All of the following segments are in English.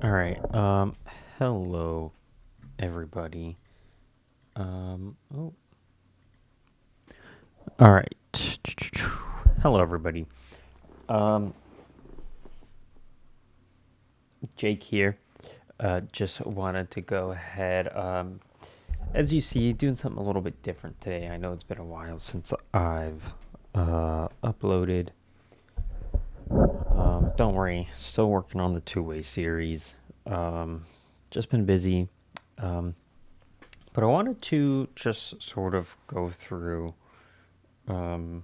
All right. Hello, everybody. Oh, all right. Hello, everybody. Um, Jake here. Just wanted to go ahead. As you see, doing something a little bit different today. I know it's been a while since I've uploaded. Don't worry, still working on the two-way series. Um, just been busy. Um, but I wanted to just sort of go through. Um,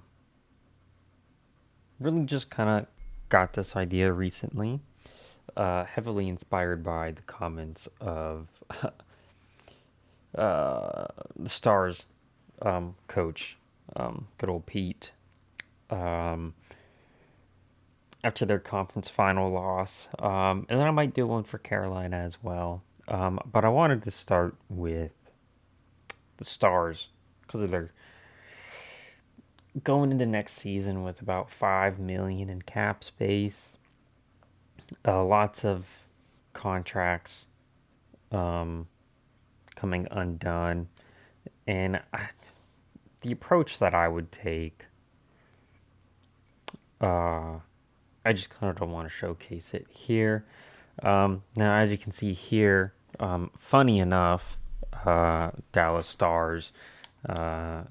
really just kind of got this idea recently, heavily inspired by the comments of the Stars coach, good old Pete, um, after their conference final loss. And then I might do one for Carolina as well. But I wanted to start with the Stars because they're going into next season with about 5 million in cap space, lots of contracts um, coming undone. And the approach that I would take, uh, I just kind of don't want to showcase it here. Now, as you can see here, funny enough, Dallas Stars uh,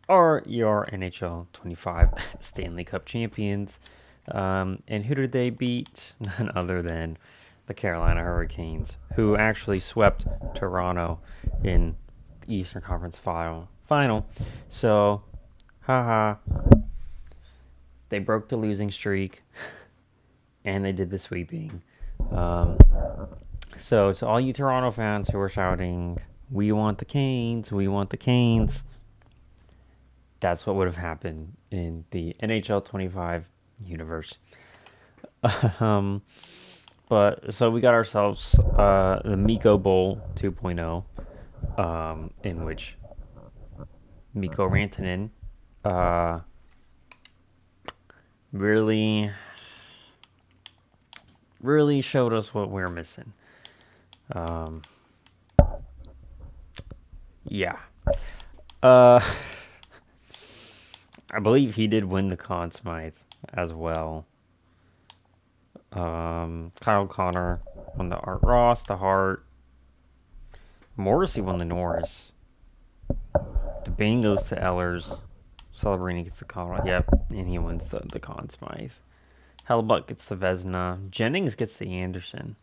are your NHL 25 Stanley Cup champions. And who did they beat? None other than the Carolina Hurricanes, who actually swept Toronto in the Eastern Conference final. So, haha, they broke the losing streak and they did the sweeping. Um, so, to all you Toronto fans who are shouting, "We want the Canes! We want the Canes!" That's what would have happened in the NHL 25 universe. um, but so we got ourselves the Miko Bowl 2.0, in which Mikko Rantanen uh, really, really showed us what we're missing. Um, yeah. Uh, I believe he did win the Conn Smythe as well. Kyle Connor won the Art Ross, the Hart. Morrissey won the Norris. DeBane goes to Ellers. Celebrini gets the Connor. Yep, and he wins the Conn Smythe. Hellebuck gets the Vesna. Jennings gets the Anderson.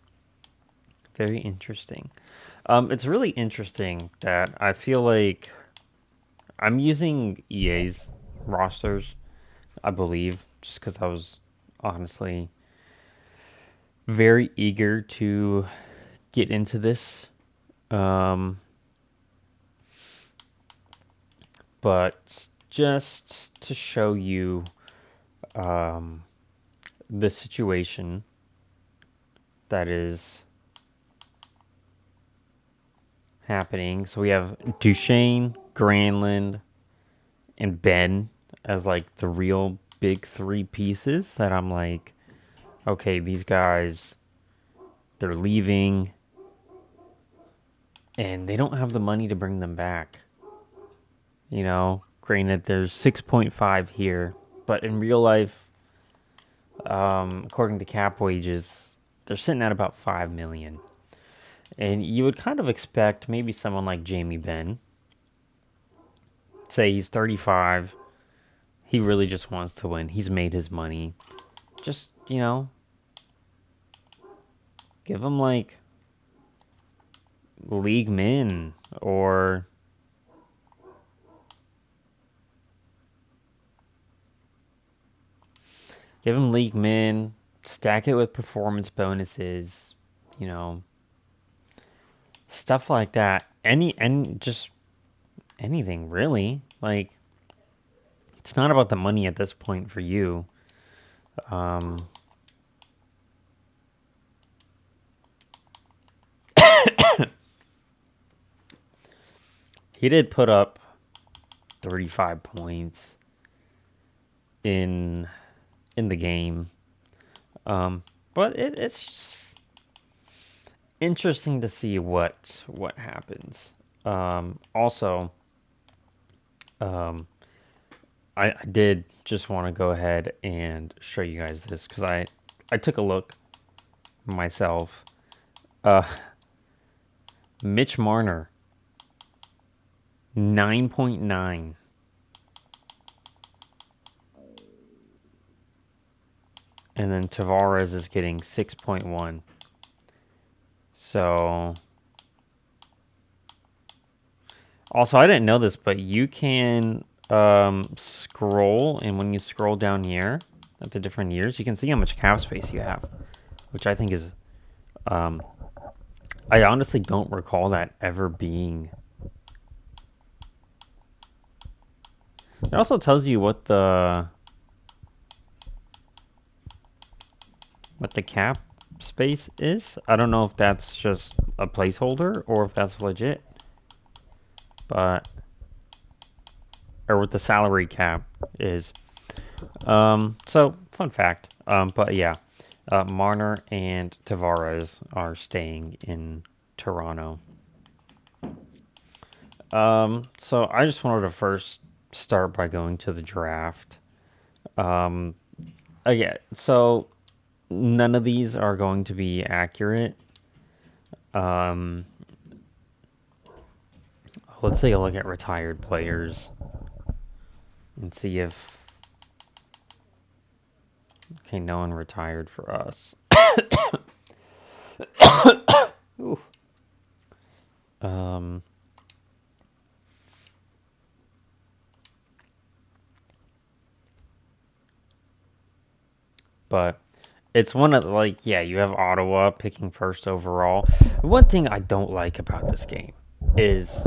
Very interesting. It's really interesting that I feel like I'm using EA's rosters, I believe, just because I was honestly very eager to get into this. Um, but just to show you um, the situation that is happening. So we have Duchesne, Granlund, and Ben as like the real big three pieces that I'm like, okay, these guys, they're leaving and they don't have the money to bring them back. You know, granted, there's 6.5 here, but in real life, according to cap wages, they're sitting at about 5 million. And you would kind of expect maybe someone like Jamie Benn, say he's 35, he really just wants to win. He's made his money. Just, give him like league min or give him league min, stack it with performance bonuses, you know, stuff like that. And just anything really. Like it's not about the money at this point for you. Um, he did put up 35 points in the game. But it's just, interesting to see what happens. Also, um, I did just want to go ahead and show you guys this because I took a look myself. Uh, Mitch Marner, 9.9. And then Tavares is getting 6.1. So, also, I didn't know this, but you can scroll, and when you scroll down here at the different years, you can see how much cap space you have, which I think is. Um, I honestly don't recall that ever being. It also tells you what the cap space is. I don't know if that's just a placeholder or if that's legit, but or what the salary cap is. So fun fact. But yeah, Marner and Tavares are staying in Toronto. So I just wanted to first start by going to the draft. Um, yeah, so none of these are going to be accurate. Um, let's take a look at retired players and see if okay, no one retired for us. Ooh. Um, but it's one of like yeah, you have Ottawa picking first overall. One thing I don't like about this game is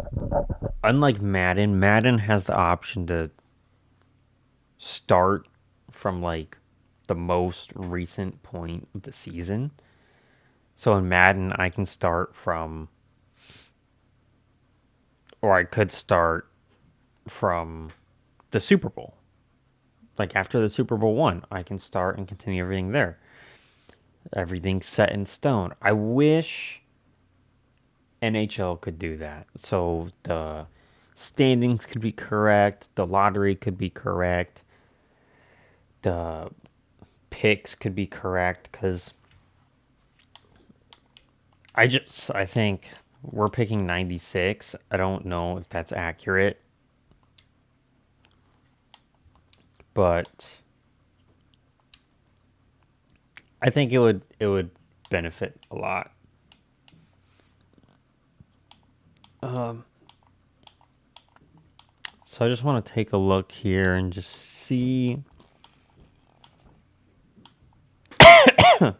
unlike Madden, Madden has the option to start from like the most recent point of the season. So in Madden, I can start from, or I could start from the Super Bowl. Like after the Super Bowl one, I can start and continue everything there. Everything's set in stone. I wish NHL could do that. So the standings could be correct, the lottery could be correct, the picks could be correct because I think we're picking 96. I don't know if that's accurate, but I think it would benefit a lot. Um, so I just want to take a look here and just see. I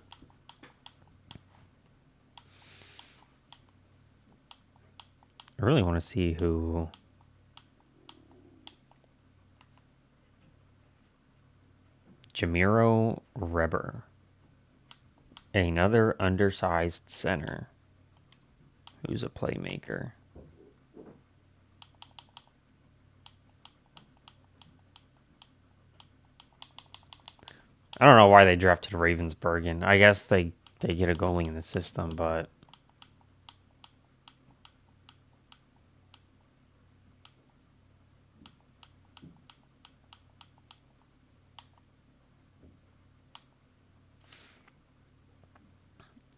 really want to see who. Jamiro Reber, another undersized center who's a playmaker. I don't know why they drafted Ravensbergen. I guess they get a goalie in the system, but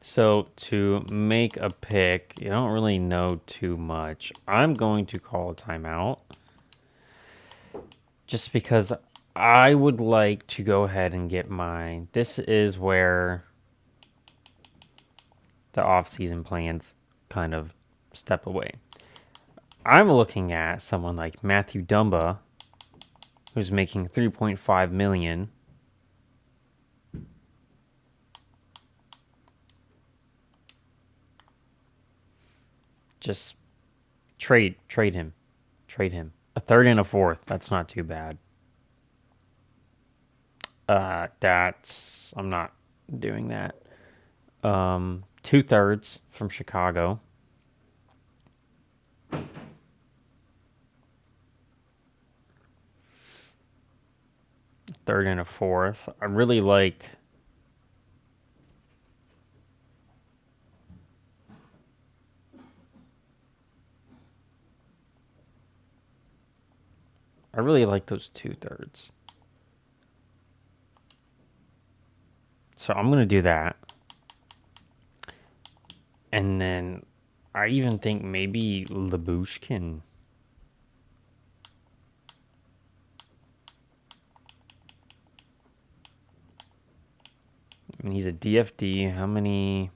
so to make a pick, you don't really know too much. I'm going to call a timeout just because I would like to go ahead and get mine. This is where the off-season plans kind of step away. I'm looking at someone like Matthew Dumba, who's making 3.5 million. Just trade him. Trade him. A third and a fourth. That's not too bad. That's I'm not doing that. 2/3 from Chicago. Third and a fourth. I really like I really like those 2/3. So I'm going to do that. And then I even think maybe LaBouche can... I mean, he's a DFD. How many...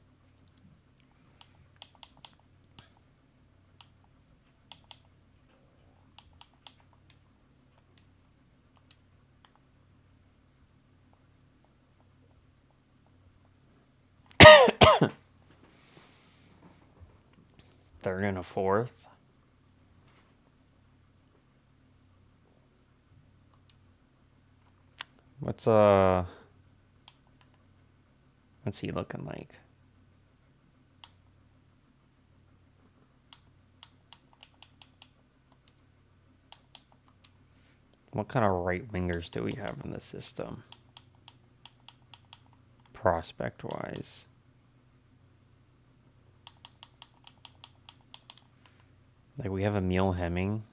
Third and a fourth. What's he looking like? What kind of right wingers do we have in the system? Prospect wise. Like we have Emil Hemming.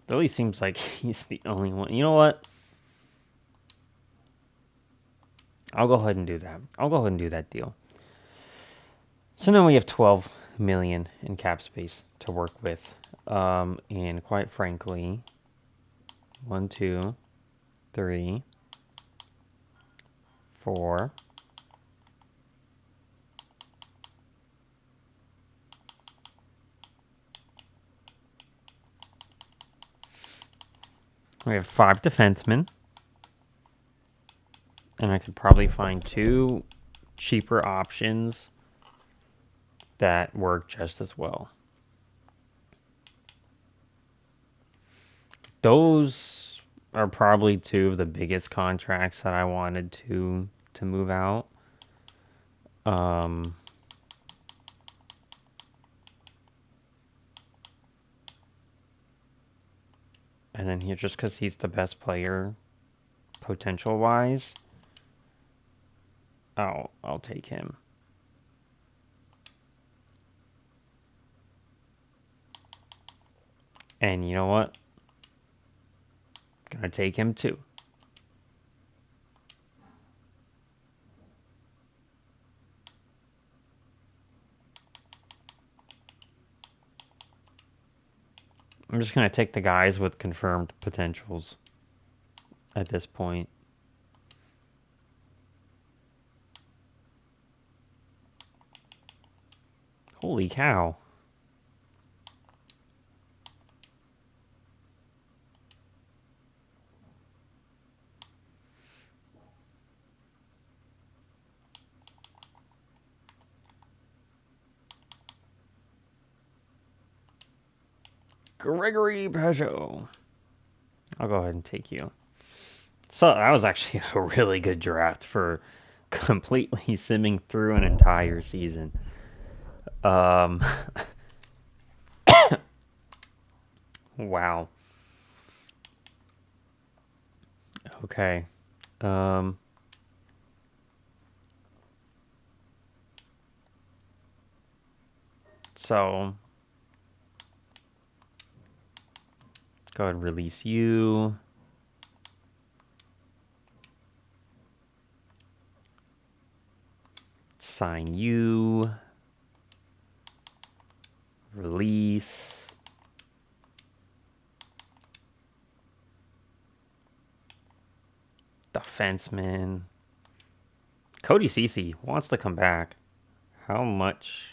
Really seems like he's the only one. You know what? I'll go ahead and do that. I'll go ahead and do that deal. So now we have 12 million in cap space to work with. And quite frankly, 1, 2, 3, 4. We have 5 defensemen. And I could probably find 2 cheaper options that work just as well. Those are probably 2 of the biggest contracts that I wanted to move out. And then here, just because he's the best player, potential-wise, I'll take him. And you know what? Gonna take him too. I'm just gonna take the guys with confirmed potentials at this point. Holy cow. Gregory Peugeot. I'll go ahead and take you. So that was actually a really good draft for completely simming through an entire season. Wow. Okay. So go ahead and release you. Sign you. Release. Defenseman. Cody Ceci wants to come back. How much?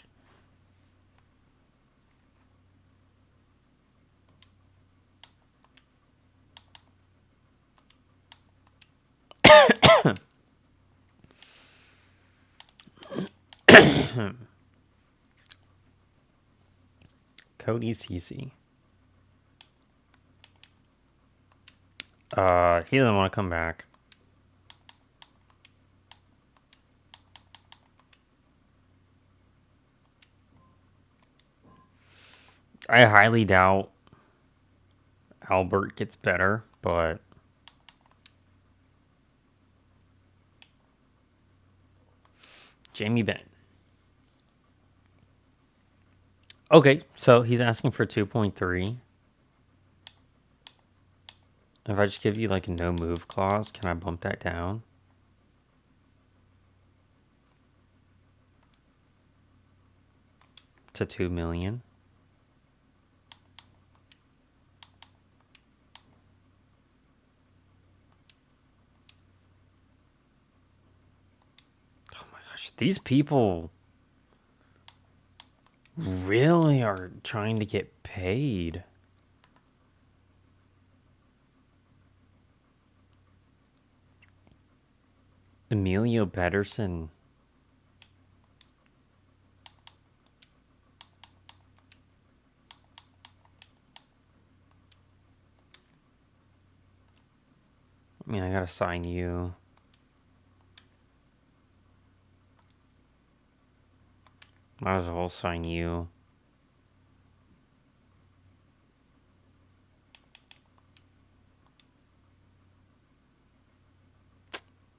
Cody Ceci. He doesn't want to come back. I highly doubt Albert gets better, but Jamie Benn. Okay, so he's asking for 2.3. If I just give you like a no move clause, can I bump that down? To 2 million. Oh my gosh, these people really are trying to get paid. Emilio Pedersen. I mean, I gotta sign you. Might as well sign you.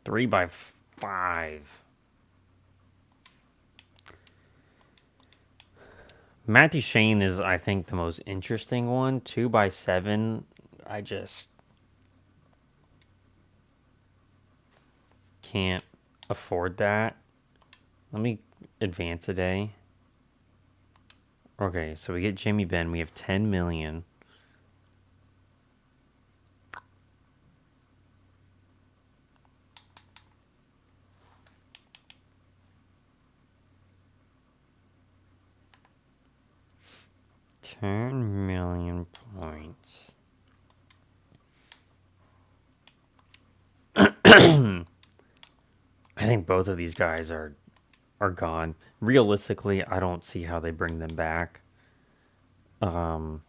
Three by 5. Matt Duchene is, I think, the most interesting one. 2 by 7. I just can't afford that. Let me advance a day. Okay, so we get Jamie Benn. We have 10 million. $10 million points. I think both of these guys are gone. Realistically, I don't see how they bring them back. I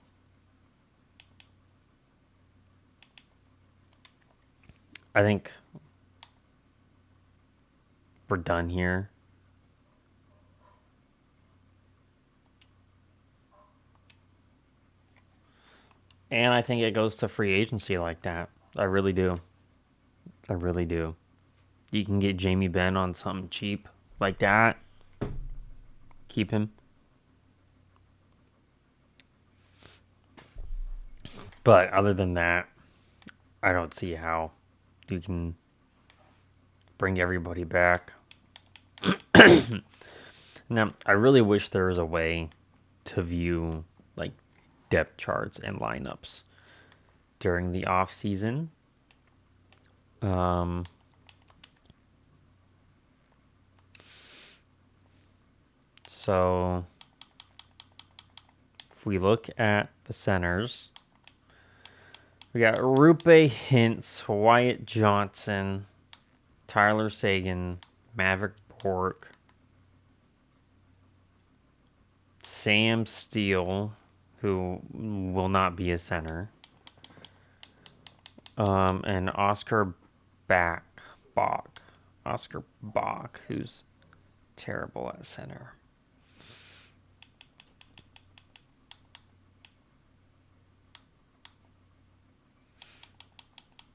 think we're done here. And I think it goes to free agency like that. I really do. I really do. You can get Jamie Benn on something cheap like that. Keep him. But other than that, I don't see how you can bring everybody back. Now, I really wish there was a way to view like depth charts and lineups during the off season. So if we look at the centers, we got Rupe Hintz, Wyatt Johnson, Tyler Sagan, Maverick Bork, Sam Steele, who will not be a center, and Oscar Bach, who's terrible at center.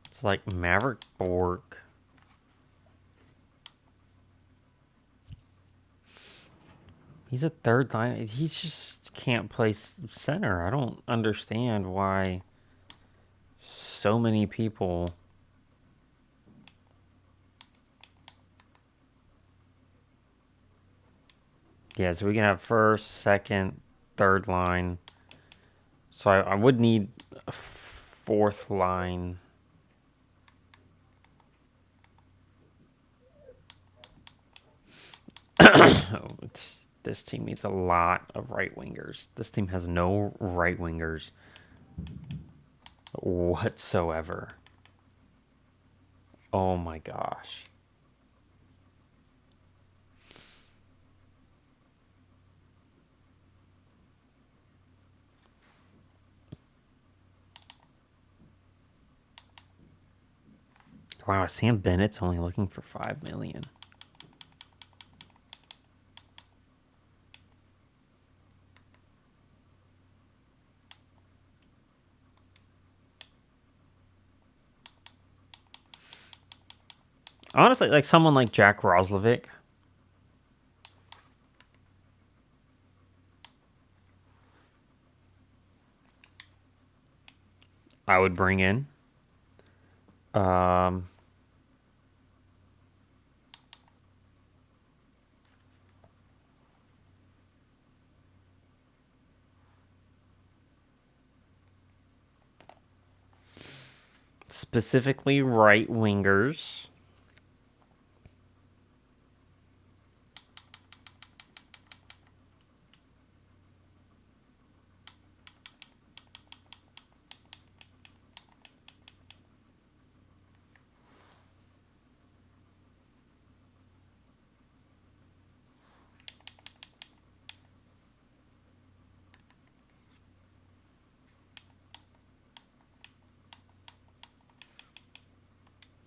It's like Maverick Bork. He's a third line. He just can't play center. I don't understand why so many people. Yeah, so we can have first, second, third line. So I would need a fourth line. This team needs a lot of right wingers. This team has no right wingers whatsoever. Oh my gosh. Wow, Sam Bennett's only looking for $5 million. Honestly, like someone like Jack Roslovic, I would bring in. Um, Specifically right wingers.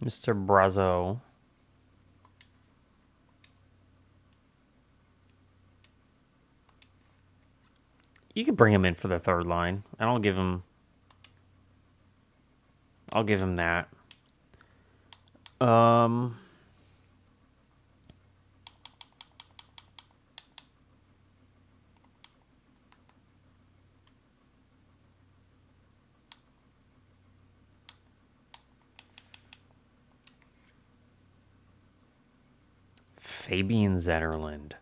Mr. Brazo. You could bring him in for the third line, and I'll give him that. Um, Fabian Zetterland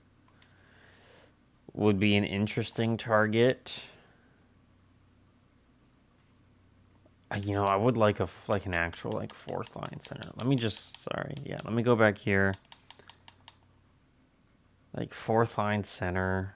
would be an interesting target. I would like an actual like fourth line center. Let me go back here. Like fourth line center.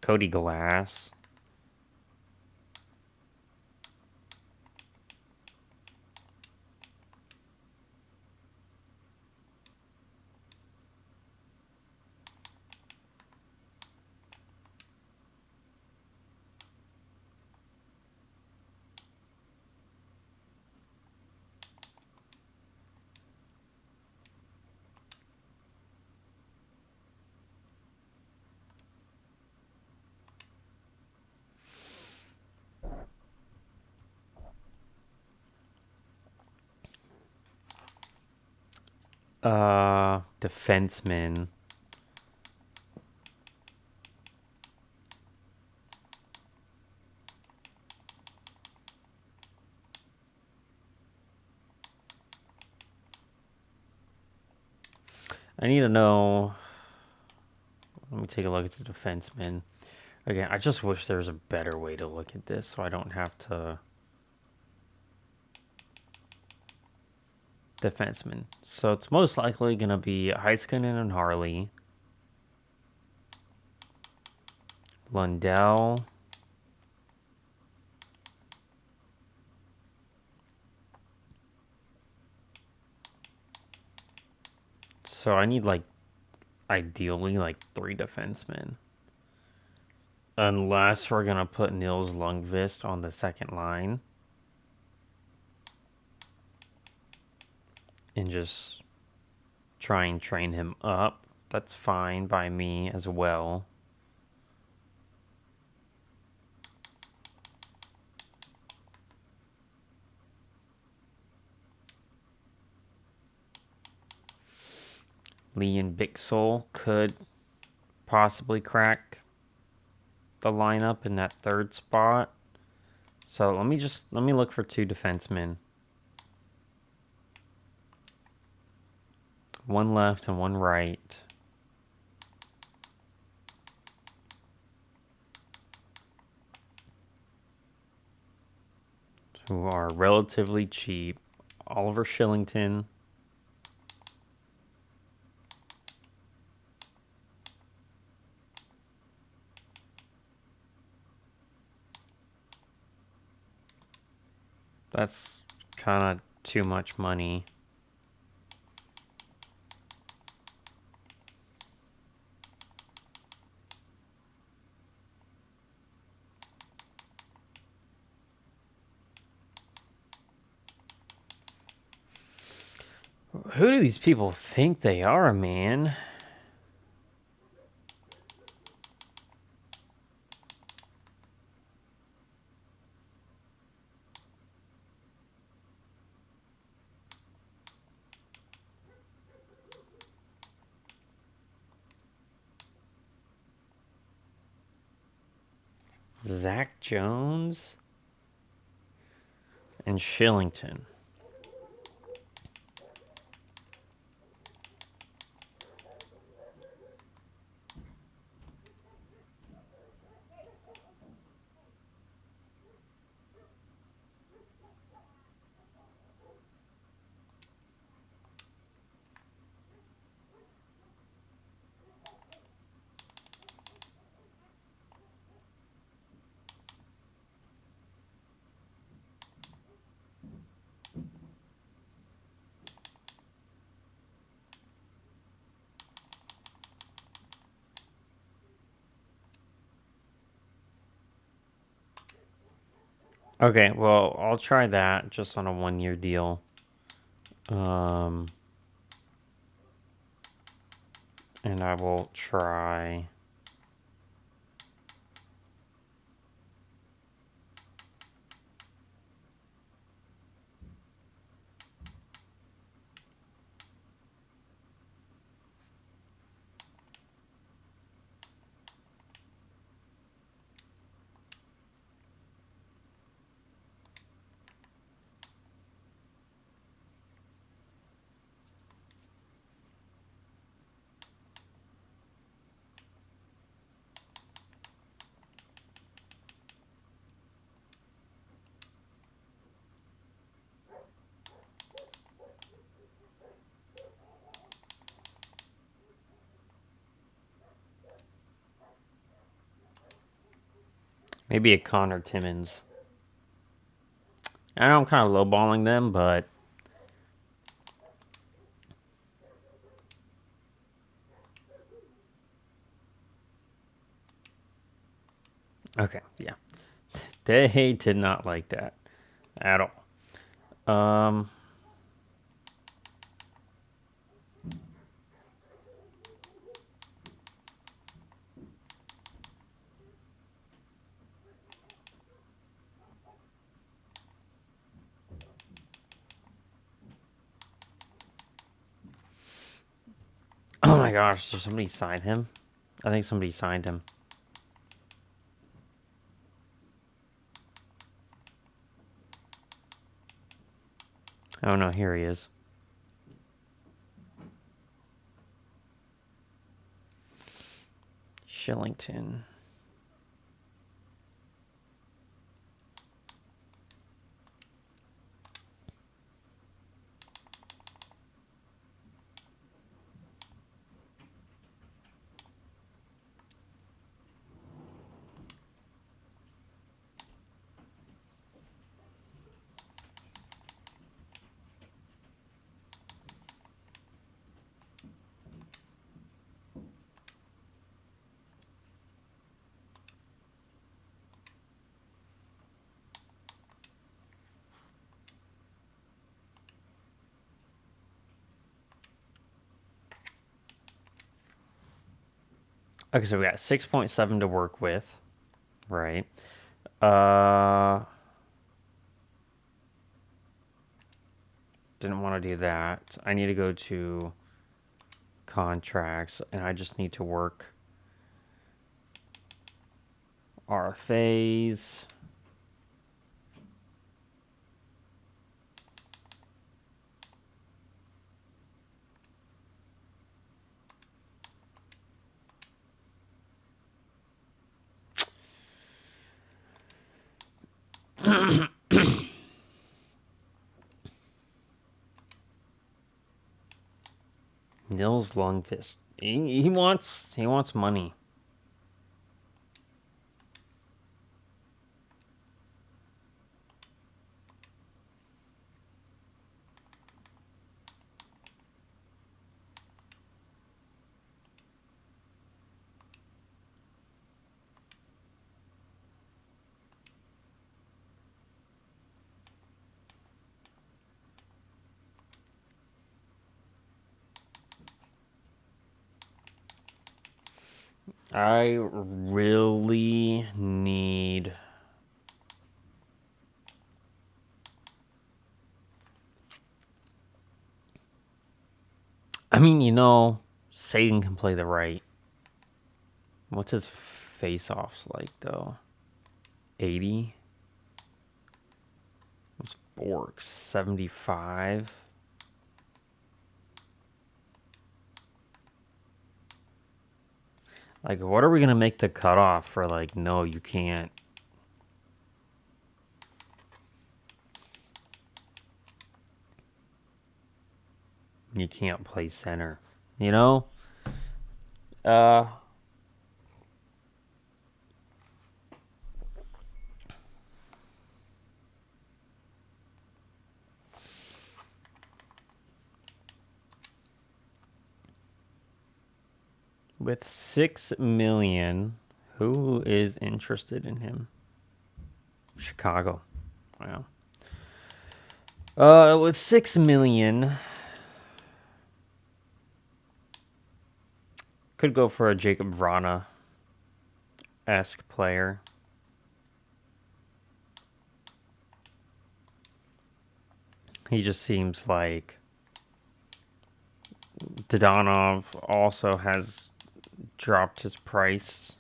Cody Glass. Defenseman. I need to know. Let me take a look at the defenseman. Again, I just wish there was a better way to look at this so I don't have to. Defenseman. So it's most likely going to be Heiskanen and Harley. Lundell. So I need ideally three defensemen. Unless we're going to put Nils Lundqvist on the second line. And just try and train him up. That's fine by me as well. Leon Bixel could possibly crack the lineup in that third spot. So let me look for two defensemen. One left and one right. Who are relatively cheap. Oliver Shillington. That's kind of too much money. Who do these people think they are, man? Zach Jones and Shillington. Okay, well, I'll try that just on a 1-year deal. And I will try. Maybe a Connor Timmins. I know I'm kind of lowballing them, but okay, yeah. They did not like that at all. Oh my gosh, did somebody sign him? I think somebody signed him. Oh no, here he is. Shillington. Okay, so we got 6.7 to work with, right? Didn't want to do that. I need to go to contracts, and I just need to work RFAs. Nils Lundqvist. He wants money. I really need. I mean, Satan can play the right. What's his face-offs like, though? 80? What's Bork's? 75? Like, what are we going to make the cutoff for, like, no, you can't? You can't play center. You know? Uh, with 6 million, who is interested in him? Chicago. Wow. With 6 million, could go for a Jacob Vrana-esque player. He just seems like Dodonov also has dropped his price.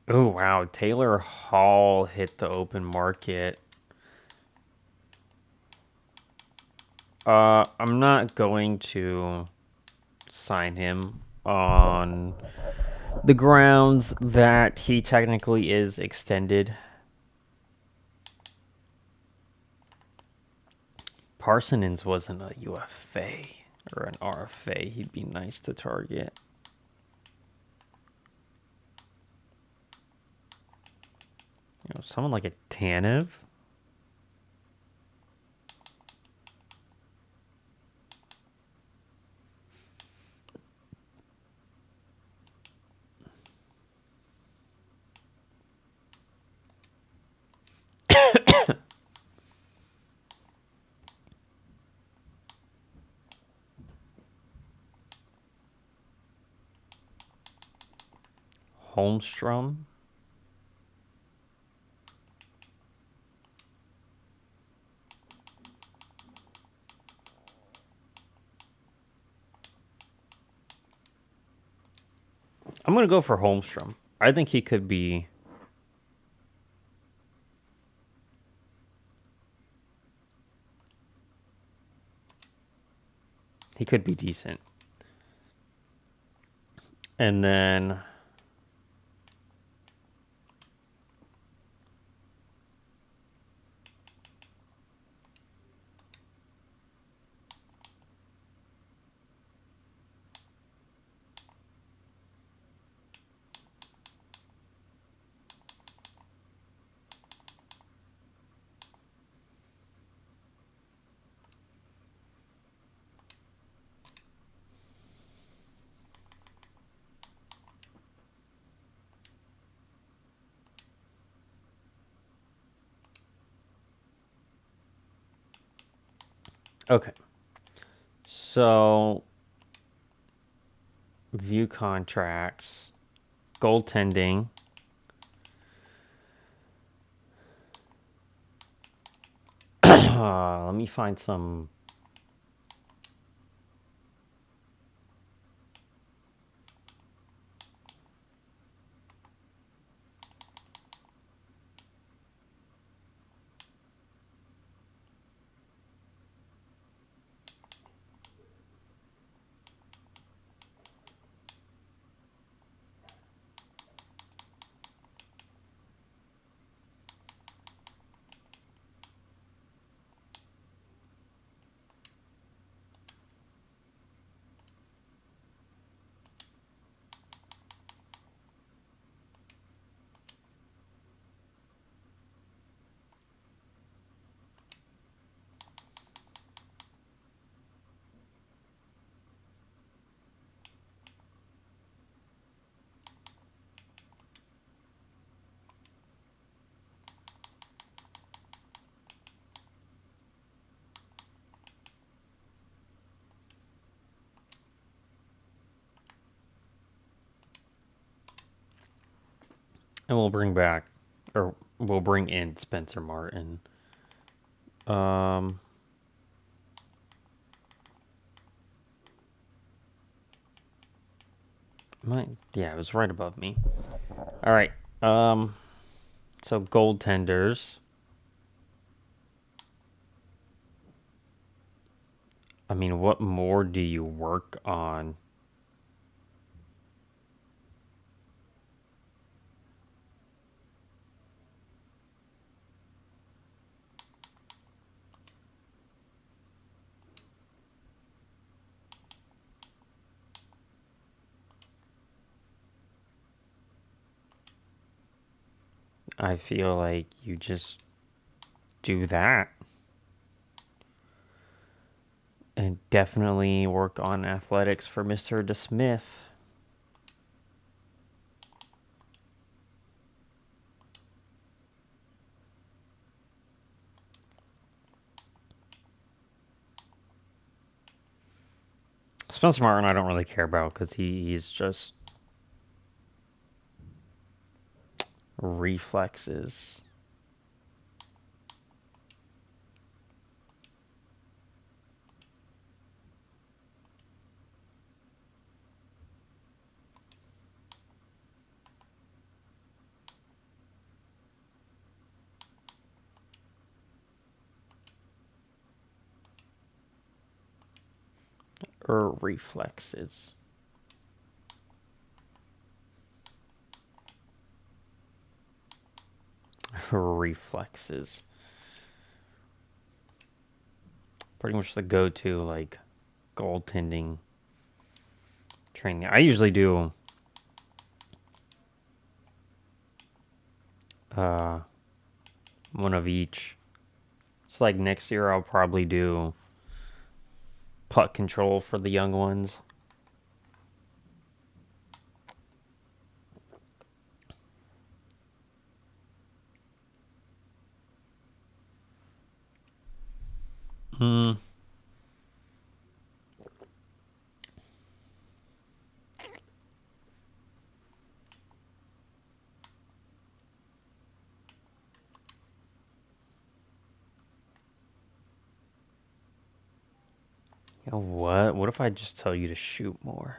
Oh, wow. Taylor Hall hit the open market. I'm not going to sign him on the grounds that he technically is extended. Parsons wasn't a UFA or an RFA. He'd be nice to target. Someone like a Tanev. Holmstrom. I'm going to go for Holmstrom. I think he could be. He could be decent. And then okay. So view contracts, goaltending. Let me find some. And we'll bring back, or we'll bring in Spencer Martin. Um, yeah, it was right above me. All right. So goaltenders. I mean, what more do you work on? I feel like you just do that. And definitely work on athletics for Mr. DeSmith. Spencer Martin, I don't really care about because he's just reflexes. Reflexes. Reflexes. Pretty much the go-to, like, goaltending training. I usually do uh, one of each. It's like next year I'll probably do puck control for the young ones. Hmm. You know what? What if I just tell you to shoot more?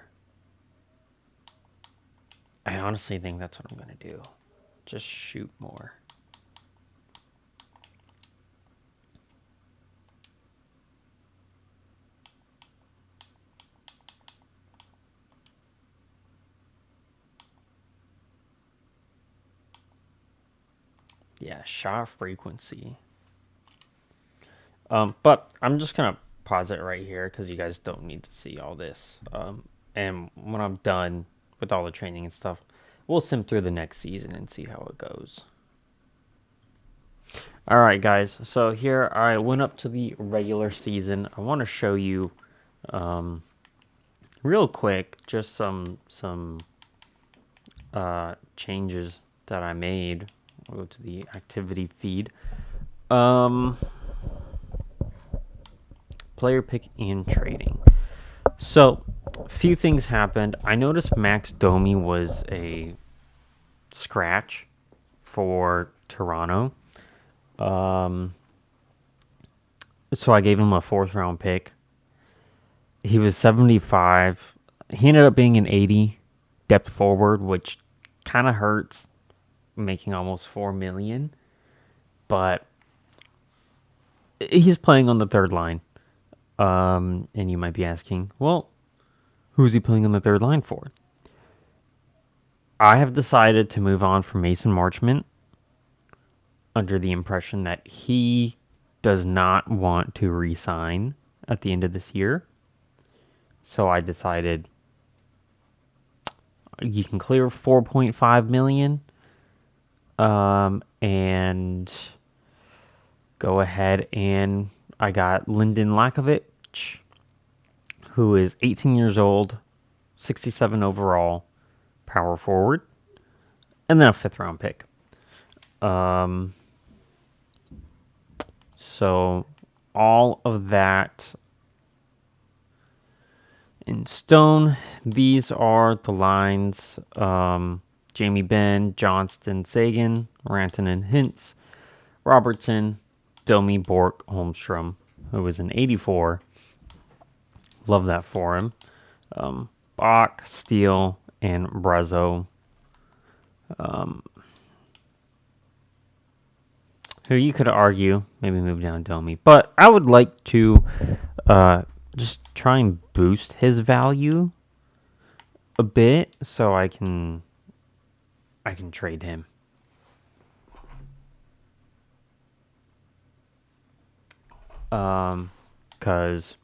I honestly think that's what I'm gonna do. Just shoot more. Yeah, shot frequency. But I'm just gonna pause it right here because you guys don't need to see all this. And when I'm done with all the training and stuff, we'll sim through the next season and see how it goes. All right, guys. So here I went up to the regular season. I want to show you, um, real quick, just some changes that I made. I'll go to the activity feed. Um, Player pick and trading. So, a few things happened. I noticed Max Domi was a scratch for Toronto. Um, so I gave him a fourth round pick. He was 75. He ended up being an 80 depth forward, which kind of hurts, making almost 4 million. But he's playing on the third line. And you might be asking, well, who's he playing on the third line for? I have decided to move on from Mason Marchment under the impression that he does not want to re-sign at the end of this year. So I decided you can clear 4.5 million and go ahead and I got Lyndon Lakovich, who is 18 years old, 67 overall, power forward, and then a fifth round pick. So all of that in stone. These are the lines. Jamie Benn, Johnston, Sagan, Rantanen, Hintz, Robertson, Domi, Bork, Holmstrom, who was an 84. Love that for him. Bach, Steele, and Brazo. Who you could argue maybe move down Domi, but I would like to just try and boost his value a bit so I can trade him. Because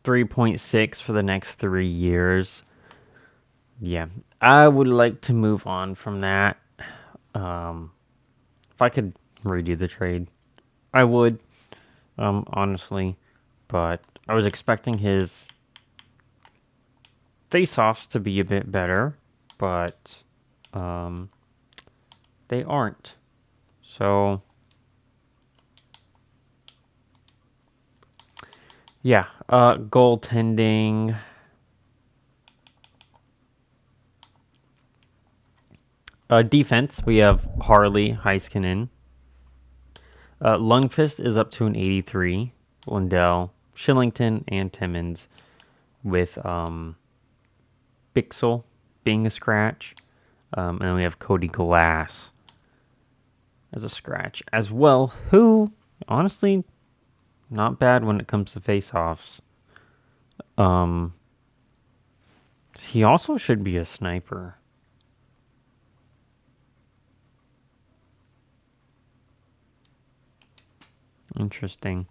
3.6 for the next 3 years. Yeah, I would like to move on from that. If I could redo the trade, I would, honestly. But I was expecting his face-offs to be a bit better, but they aren't. So, yeah, goaltending. Defense, we have Harley, Heiskanen. Lundqvist is up to an 83. Lindell, Shillington, and Timmins with Bixel being a scratch. And then we have Cody Glass as a scratch as well, who, honestly, not bad when it comes to face-offs. He also should be a sniper. Interesting.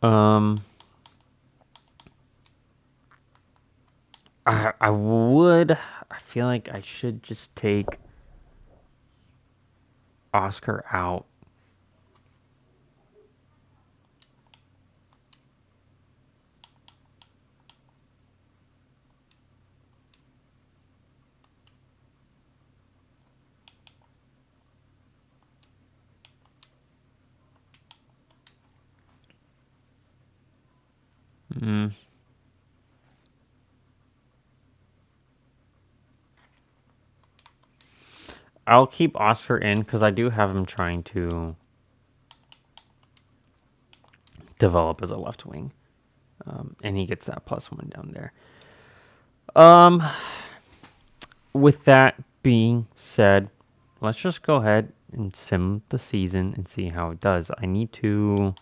I feel like I should just take Oscar out. I'll keep Oscar in because I do have him trying to develop as a left wing. And he gets that +1 down there. With that being said, let's just go ahead and sim the season and see how it does. I need to,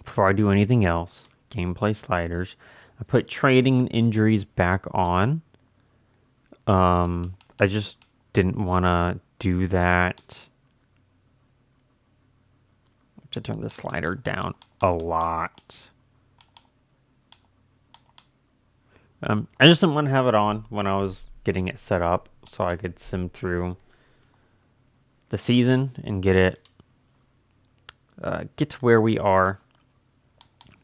before I do anything else, gameplay sliders. I put trading injuries back on. I just didn't want to do that. I have to turn the slider down a lot. I just didn't want to have it on when I was getting it set up so I could sim through the season and get to where we are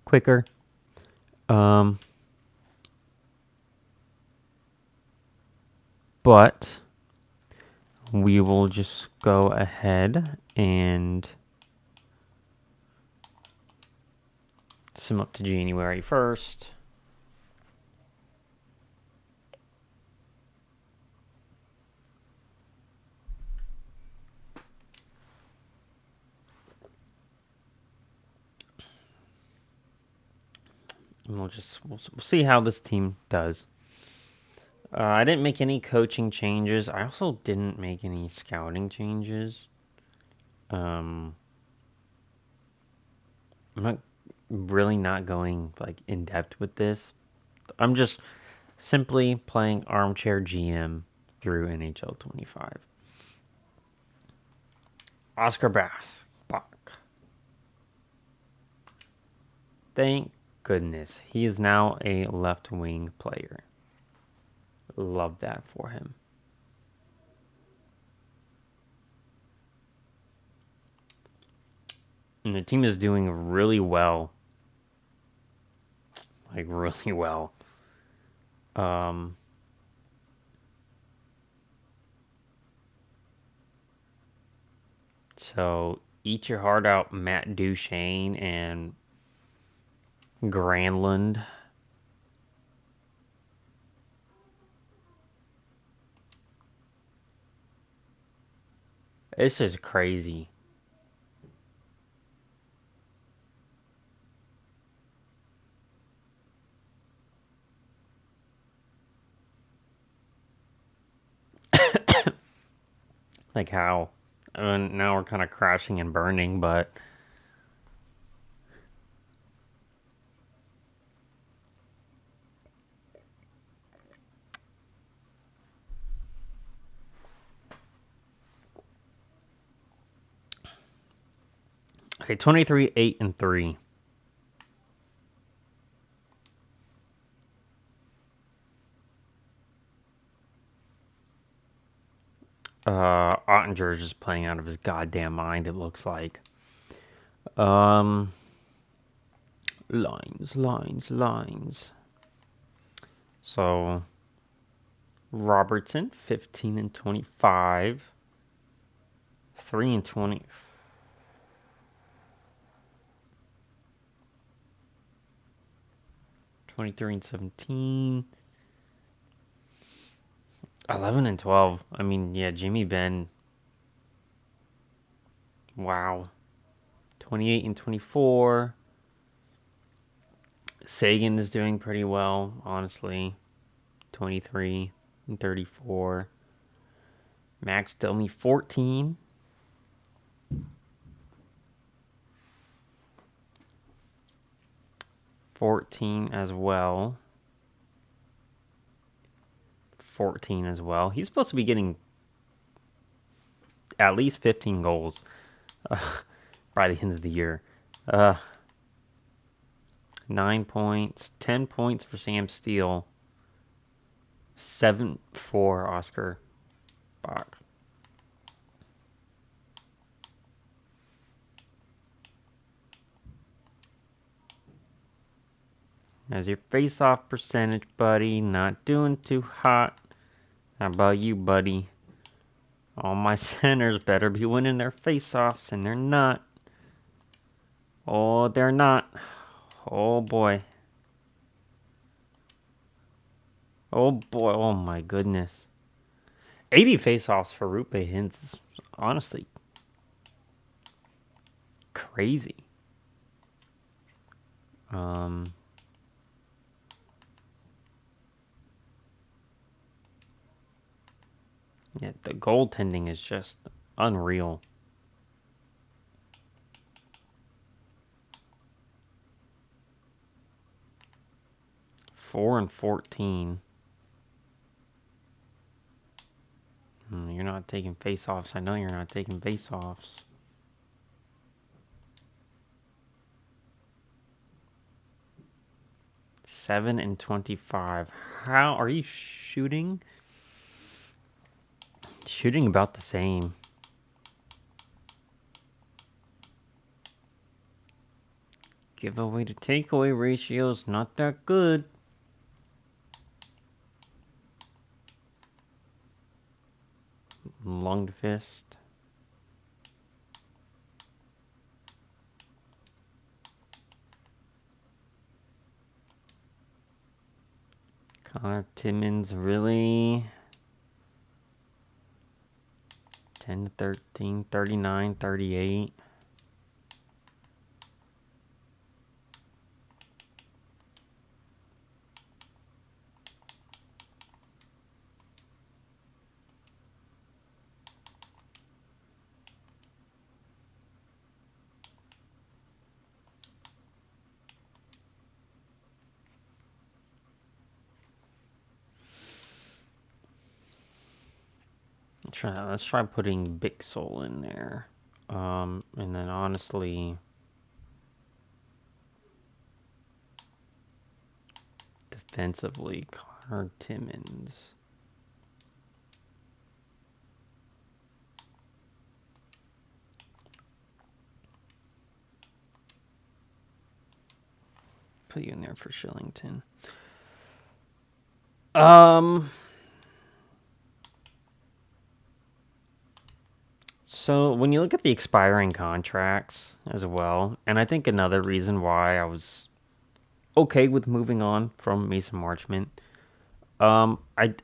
quicker. But we will just go ahead and sim up to January 1st. And we'll see how this team does. I didn't make any coaching changes. I also didn't make any scouting changes. I'm not really not going like in depth with this. I'm just simply playing armchair GM through NHL 25. Oscar Bass, Bach. Thank goodness he is now a left wing player. Love that for him. And the team is doing really well. Like, really well. So, eat your heart out, Matt Duchene and Granlund. This is crazy. Like how? And now we're kind of crashing and burning, but okay, 23, 8, and 3. Ottinger is just playing out of his goddamn mind, it looks like. Lines. So, Robertson, 15 and 25. 3 and 20. 23 and 17. 11 and 12. I mean, yeah, Jimmy Benn. Wow. 28 and 24. Sagan is doing pretty well, honestly. 23 and 34. Max Domi, 14. 14 as well. 14 as well. He's supposed to be getting at least 15 goals by the end of the year. 9 points, 10 points for Sam Steele, 7 for Oscar Bach. There's your face-off percentage, buddy. Not doing too hot. How about you, buddy? All my centers better be winning their face-offs, and they're not. Oh, they're not. Oh, boy. Oh, boy. Oh, my goodness. 80 face-offs for Rupe Hintz is honestly crazy. Yeah, the goaltending is just unreal. Four and 14. You're not taking face-offs. I know you're not taking face-offs. 7 and 25. How are you shooting? Shooting about the same. Giveaway to takeaway ratios not that good. Lundqvist. Connor Timmins, really? 10 to 13, 39, 38. Let's try putting Big Soul in there. And then honestly, defensively, Connor Timmins. Put you in there for Shillington. So when you look at the expiring contracts as well, and I think another reason why I was okay with moving on from Mason Marchment. I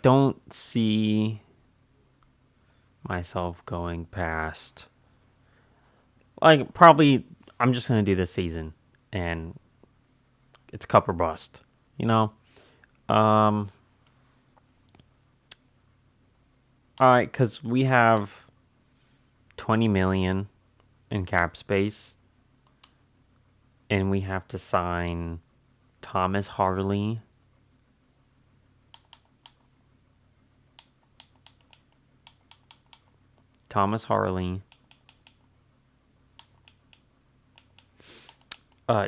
don't see myself going past, like, probably. I'm just gonna do this season, and it's cup or bust. You know. Um. All right, because we have 20 million in cap space, and we have to sign Thomas Harley. Thomas Harley.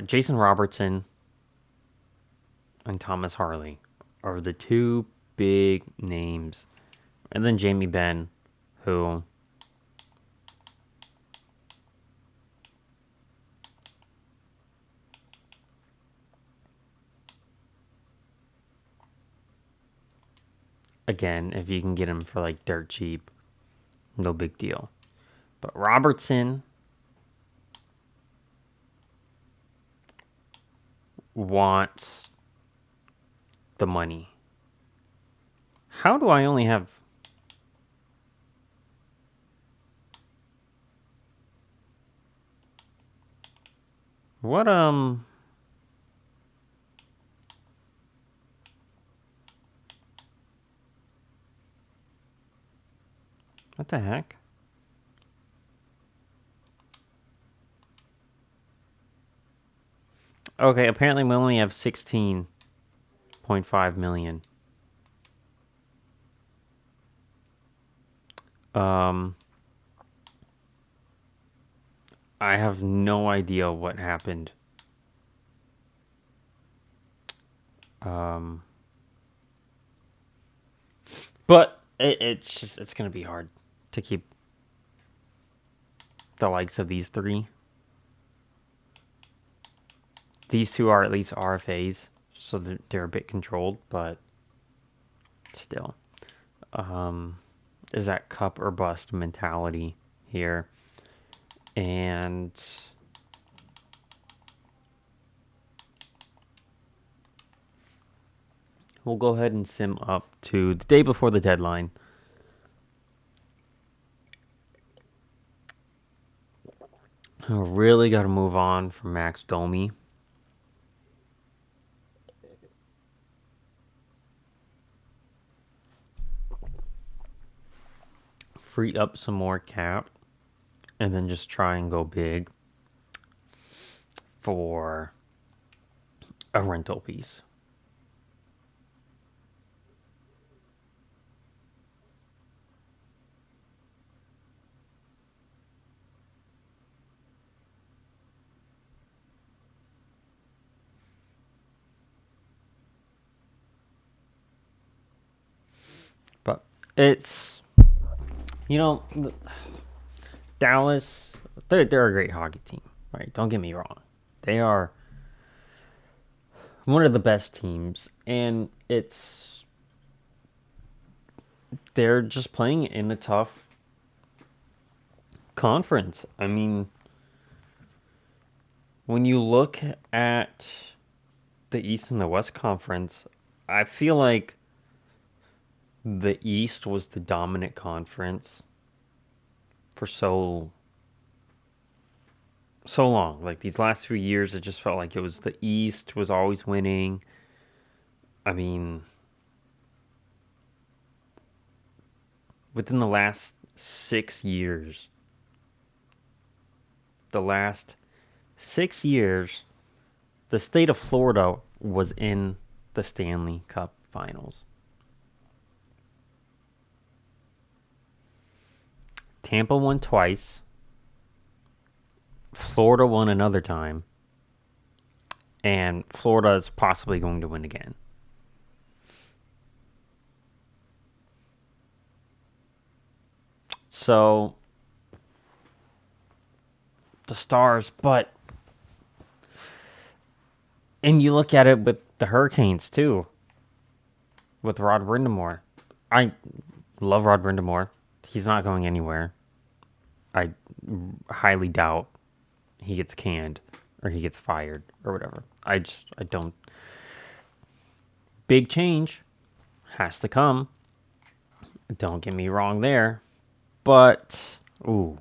Jason Robertson and Thomas Harley are the two big names. And then Jamie Benn, who, again, if you can get him for like dirt cheap, no big deal. But Robertson wants the money. How do I only have... What, what the heck? Okay, apparently we only have 16.5 million. Um, I have no idea what happened. Um, but it's gonna be hard to keep the likes of these three. These two are at least RFAs, so they're a bit controlled, but still, there's that cup or bust mentality here, and we'll go ahead and sim up to the day before the deadline. I really got to move on from Max Domi. Free up some more cap, and then just try and go big for a rental piece. But it's, you know, Dallas, they're a great hockey team, right? Don't get me wrong. They are one of the best teams, and they're just playing in a tough conference. I mean, when you look at the East and the West Conference, I feel like the East was the dominant conference for so long. Like these last few years, it just felt like it was the East was always winning. I mean, within the last 6 years, the last 6 years, the state of Florida was in the Stanley Cup Finals. Tampa won twice. Florida won another time. And Florida is possibly going to win again. So, the Stars, but. And you look at it with the Hurricanes, too. With Rod Brind'Amour. I love Rod Brind'Amour. He's not going anywhere. I highly doubt he gets canned. or he gets fired or whatever. I don't. Big change has to come. Don't get me wrong there, but ooh,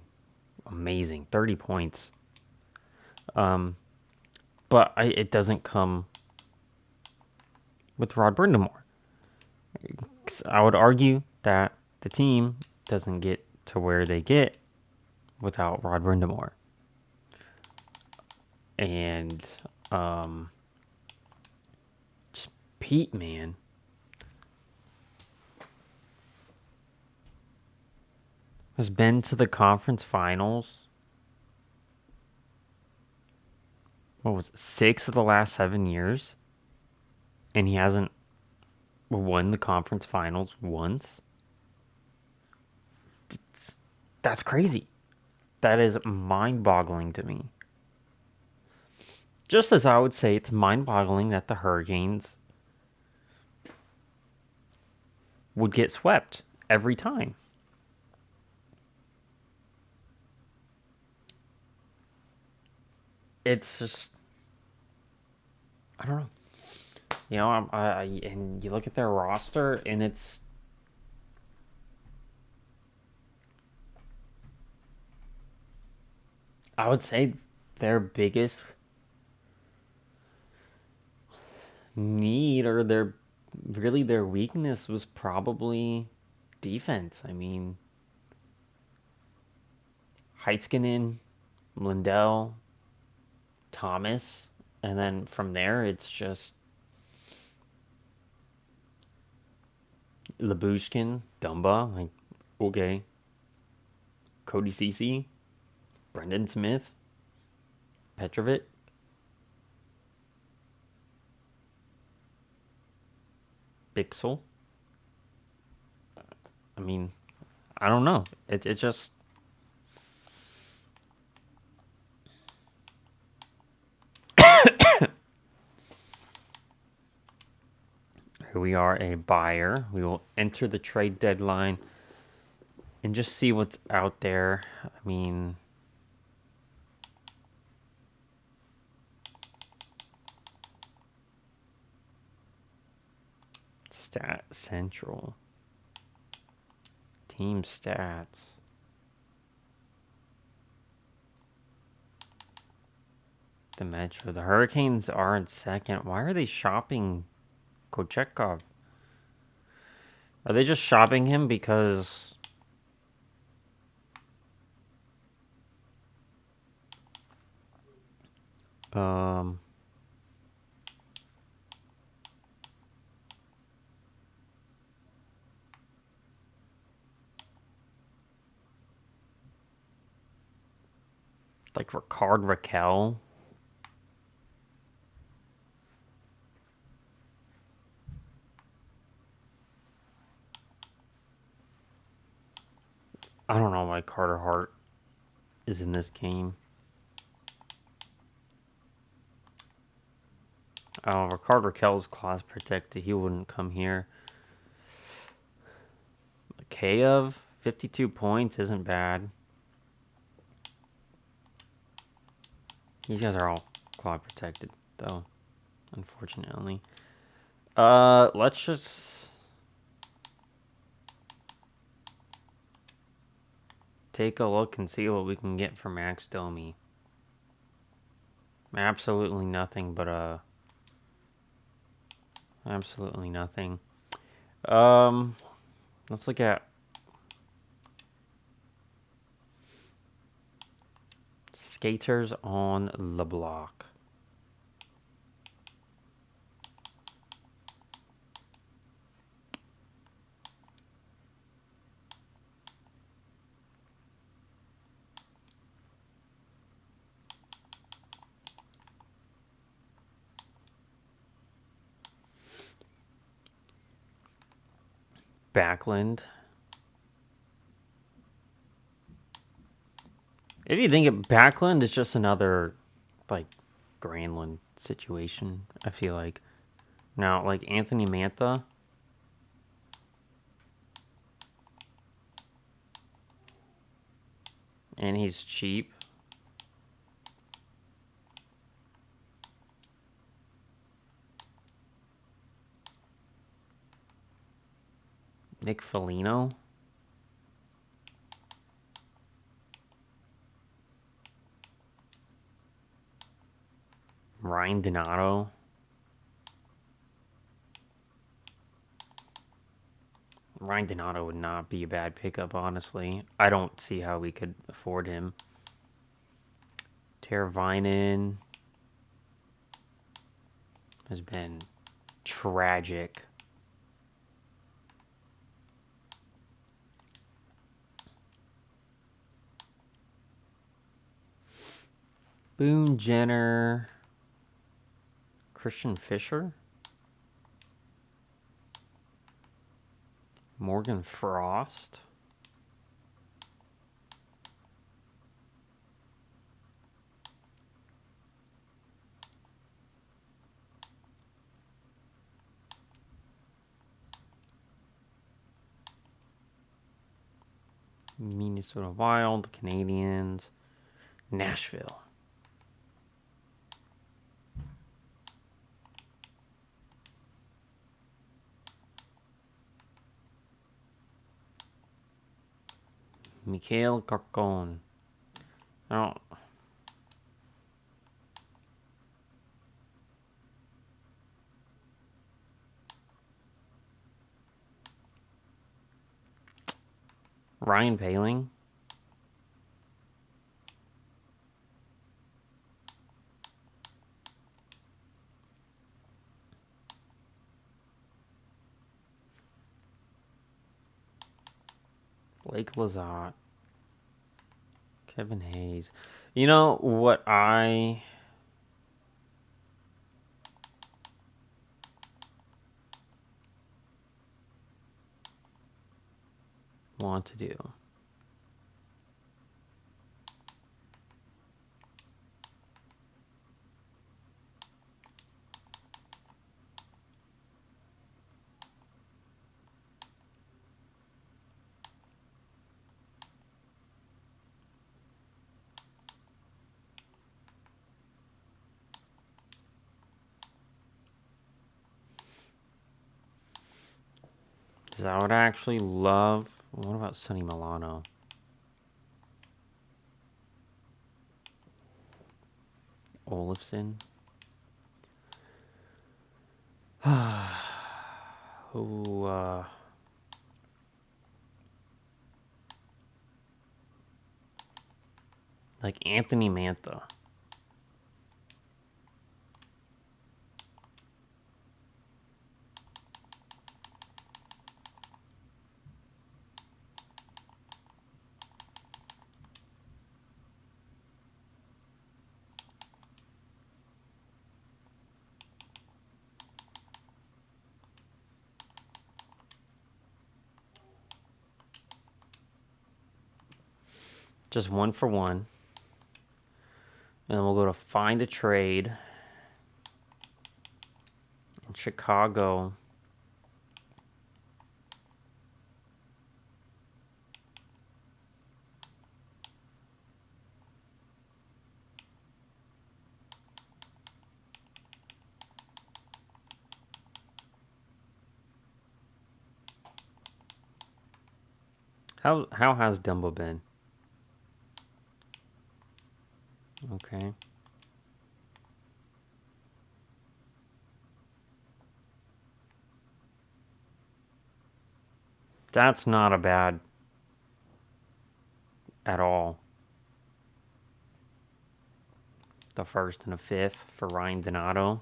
amazing, 30 points. But it doesn't come with Rod Brindamore. I would argue that the team doesn't get to where they get without Rod Brindamore. And Pete, man, has been to the conference finals. What was it, 6 of the last 7 years? And he hasn't won the conference finals once? That's crazy. That is mind-boggling to me. Just as I would say it's mind-boggling that the Hurricanes would get swept every time. It's just, I don't know. You know, and you look at their roster, and it's I would say their biggest need or their weakness was probably defense. I mean, Heiskanen, Lindell, Thomas, and then from there it's just Labushkin, Dumba, like okay, Cody Cece, Brendan Smith, Petrovic. Bixel. I mean, I don't know. It just we are a buyer. We will enter the trade deadline and just see what's out there. I mean, Stat Central. Team stats. The Metro. The Hurricanes are in second. Why are they shopping Kochetkov? Are they just shopping him because like Ricard Raquel? I don't know why Carter Hart is in this game. Oh, Ricard Raquel's clause protected. He wouldn't come here. Mikheyev, 52 points isn't bad. These guys are all clause protected, though, unfortunately. Let's just take a look and see what we can get for Max Domi. Absolutely nothing but absolutely nothing. Let's look at skaters on the block. Backlund. If you think of Backlund, it's just another like Granlund situation. I feel like now, like Anthony Mantha, and he's cheap. Nick Foligno. Ryan Donato. Ryan Donato would not be a bad pickup, honestly. I don't see how we could afford him. Teravainen has been tragic. Boone Jenner. Christian Fisher. Morgan Frost. Minnesota Wild, Canadiens, Nashville. Mikhail Garcon. Oh. Ryan Poehling. Blake Lizotte. Kevin Hayes. You know what I want to do? Because I would actually love. What about Sonny Milano? Olafson. Who, like Anthony Mantha. Just one for one. And then we'll go to find a trade in Chicago. How has Dumbo been? Okay. That's not a bad at all. The first and a fifth for Ryan Donato.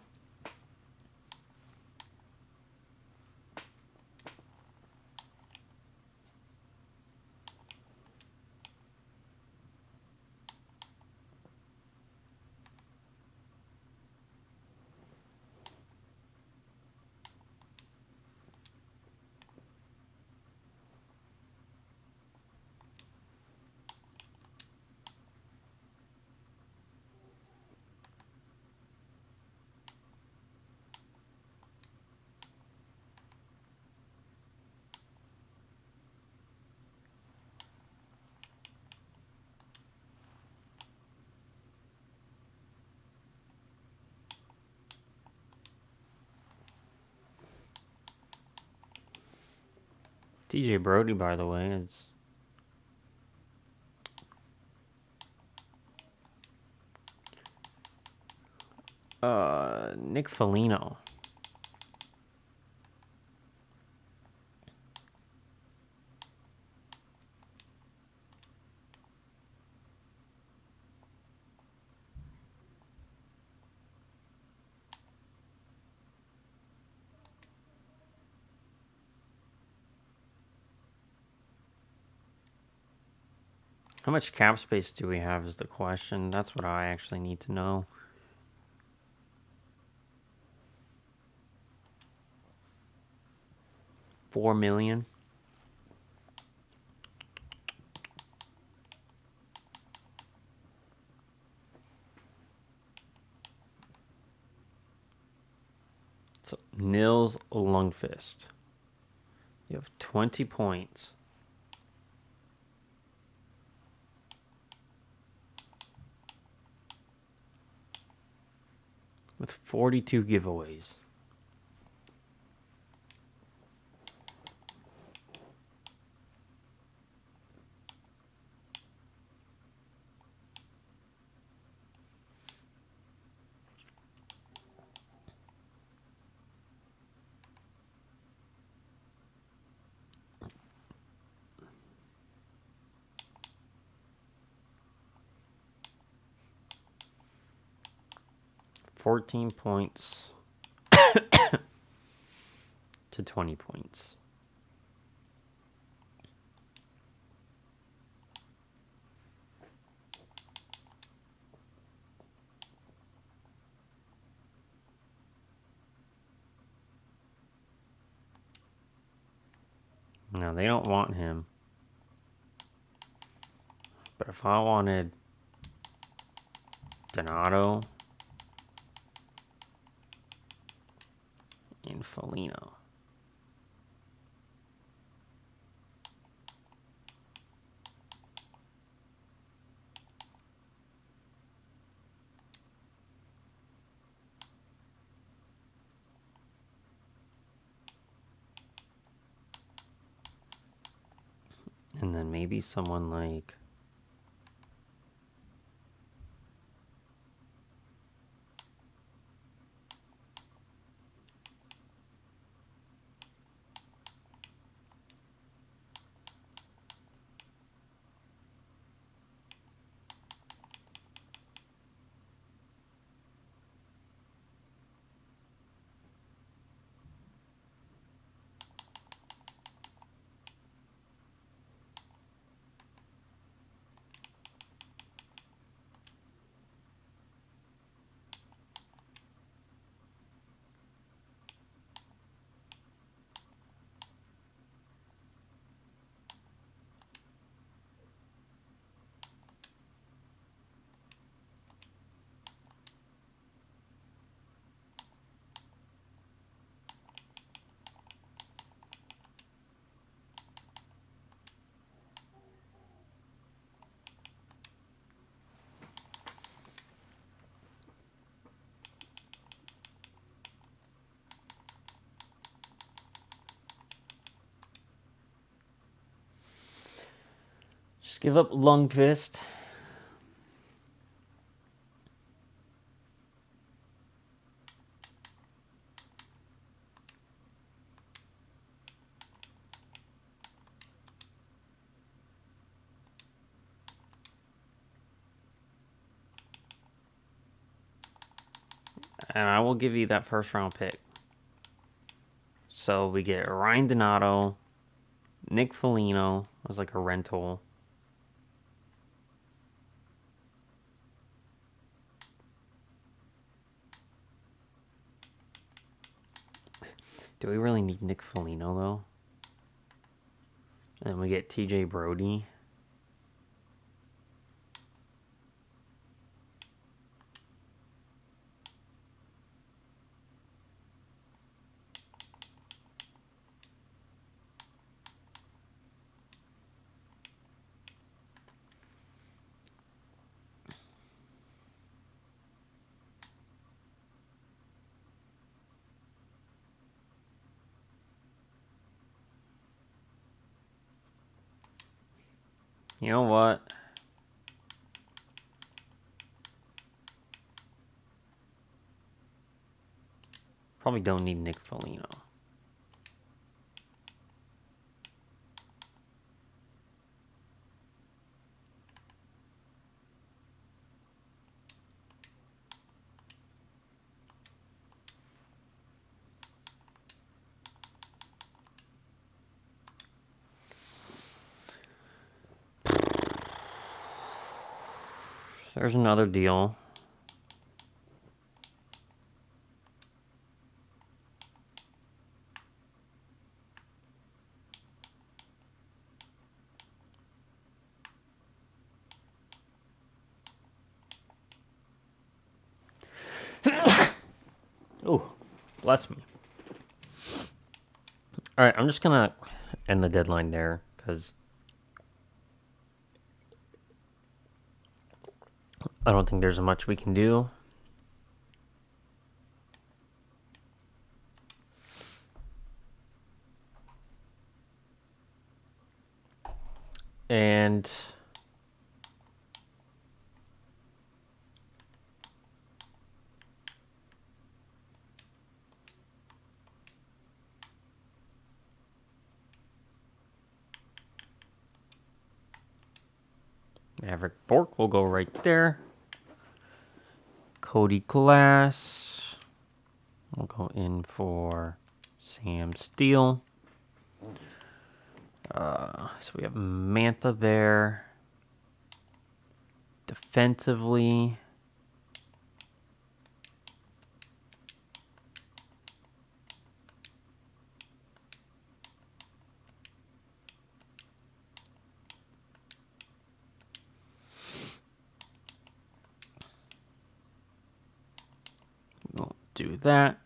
TJ Brody, by the way, is Nick Foligno. How much cap space do we have is the question. That's what I actually need to know. $4 million. So Nils Lundqvist. You have 20 points. With 42 giveaways. $14 points to 20 points. Now, they don't want him. But if I wanted Donato and Foligno. And then maybe someone like just give up Lundqvist. And I will give you that first round pick. So we get Ryan Donato, Nick Foligno as like a rental. Do we really need Nick Foligno though? And we get TJ Brody. You know what? Probably don't need Nick Foligno. There's another deal. Oh, bless me. All right, I'm just gonna end the deadline there because I don't think there's much we can do. And Maverick Bork will go right there. Cody Glass will go in for Sam Steele. So we have Mantha there. Defensively, we'll do that.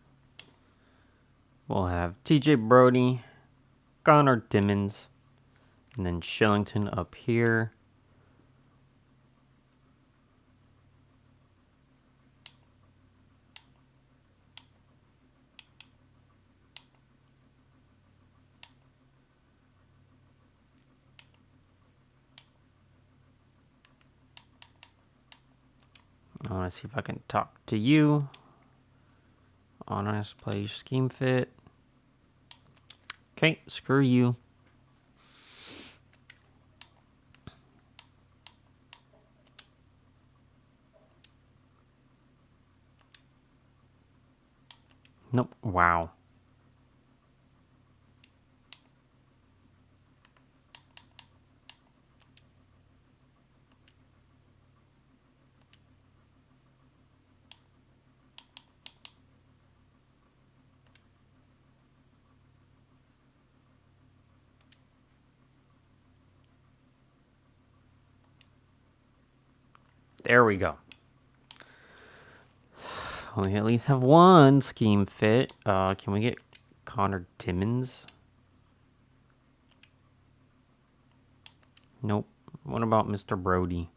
We'll have TJ Brody, Connor Timmins, and then Shillington up here. I want to see if I can talk to you. Honest play scheme fit. Okay, screw you. Nope. Wow. There we go. We at least have one scheme fit. Can we get Connor Timmins? Nope. What about Mr. Brody?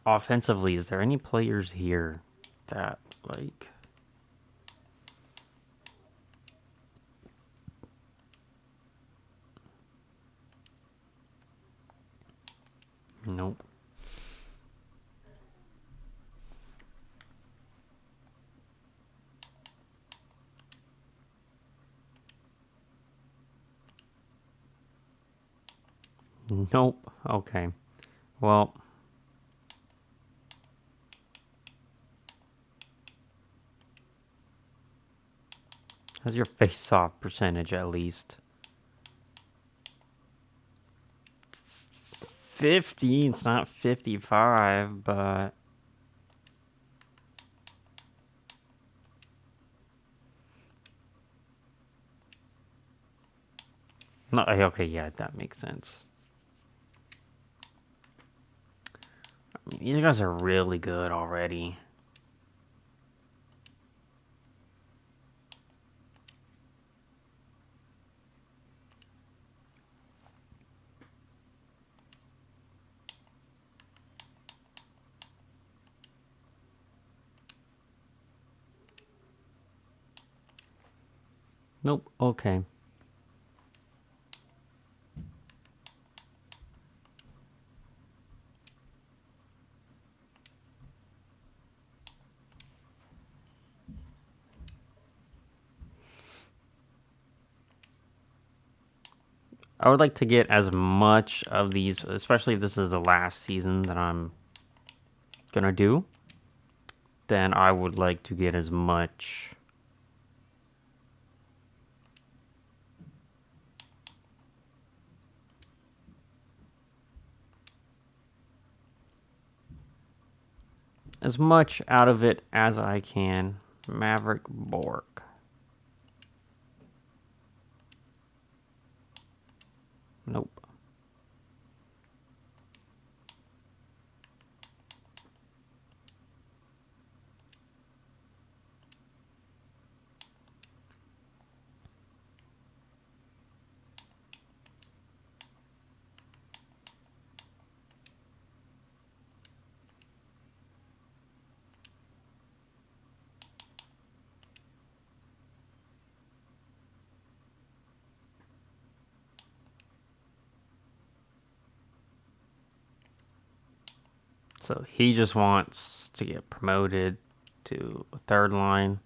Offensively, is there any players here that, like... Nope. Nope. Okay. Well... How's your face-off percentage, at least? It's 50. It's not 55, but... No, okay, yeah, that makes sense. I mean, these guys are really good already. Nope. Okay. I would like to get as much of these, especially if this is the last season that I'm gonna do, then I would like to get as much out of it as I can. Maverick Bork. Nope. So he just wants to get promoted to a third line.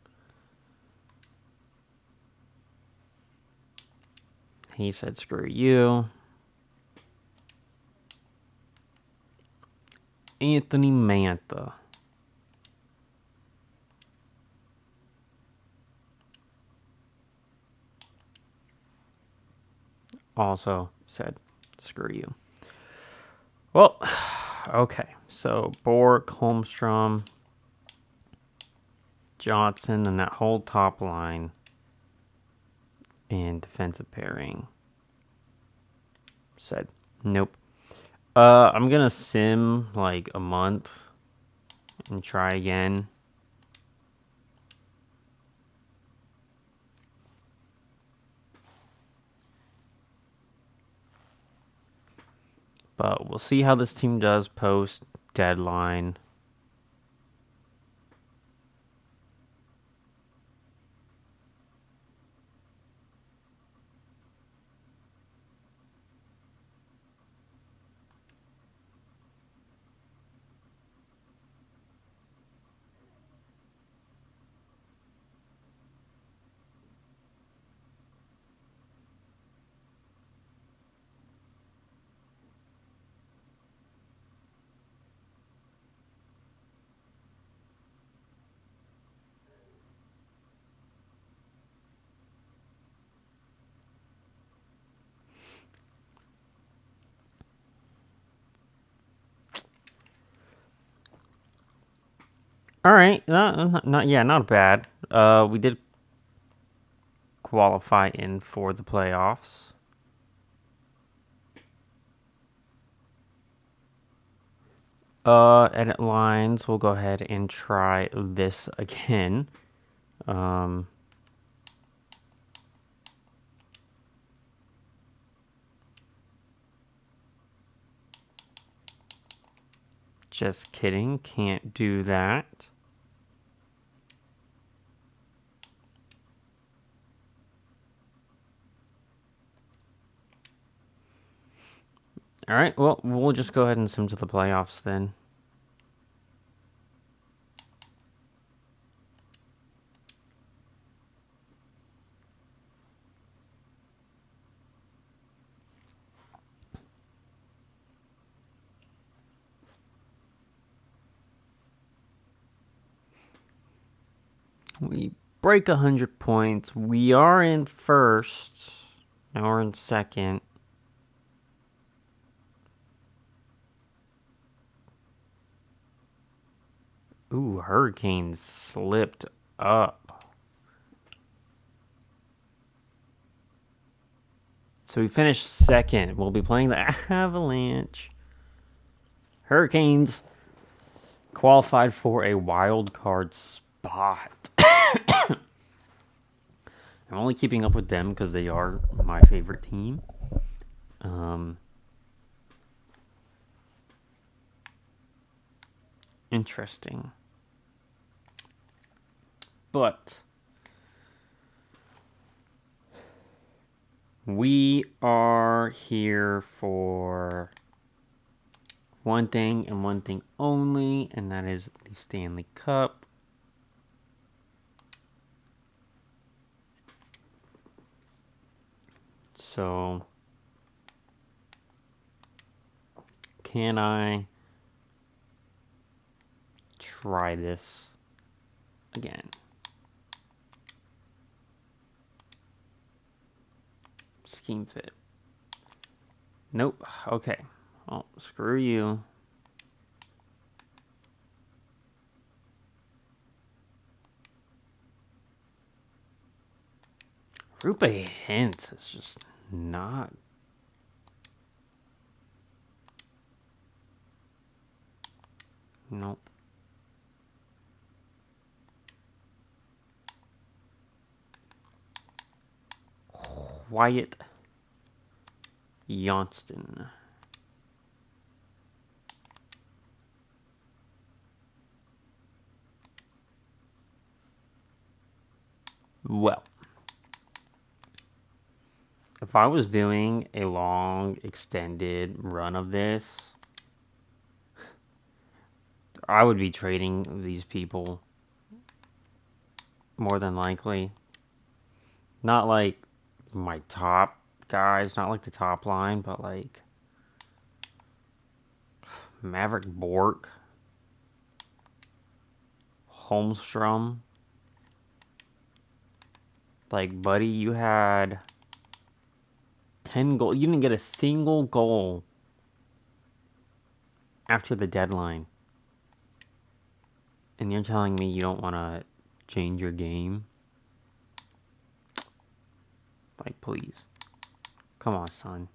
He said, screw you. Anthony Mantha. Also said, screw you. Well, okay. So Bork, Holmstrom, Johnson, and that whole top line and defensive pairing said, nope. I'm gonna sim like a month and try again. But we'll see how this team does post deadline. All right, not bad. We did qualify in for the playoffs. Edit lines. We'll go ahead and try this again. Just kidding. Can't do that. All right, well, we'll just go ahead and sim to the playoffs then. We break 100 points. We are in first. Now we're in second. Ooh, Hurricanes slipped up. So we finished second. We'll be playing the Avalanche. Hurricanes qualified for a wild card spot. I'm only keeping up with them because they are my favorite team. Interesting. But we are here for one thing and one thing only, and that is the Stanley Cup. So, can I try this again? Scheme fit. Nope. Okay. Well, screw you. Rupe Hint is just not. Nope. Wyatt Johnston. Well, if I was doing a long, extended run of this, I would be trading these people more than likely. Not like my top guys, not like the top line, but like Maverick Bork, Holmstrom. Like, buddy, you had 10 goals. You didn't get a single goal after the deadline. And you're telling me you don't want to change your game? Like, please. Come on, son.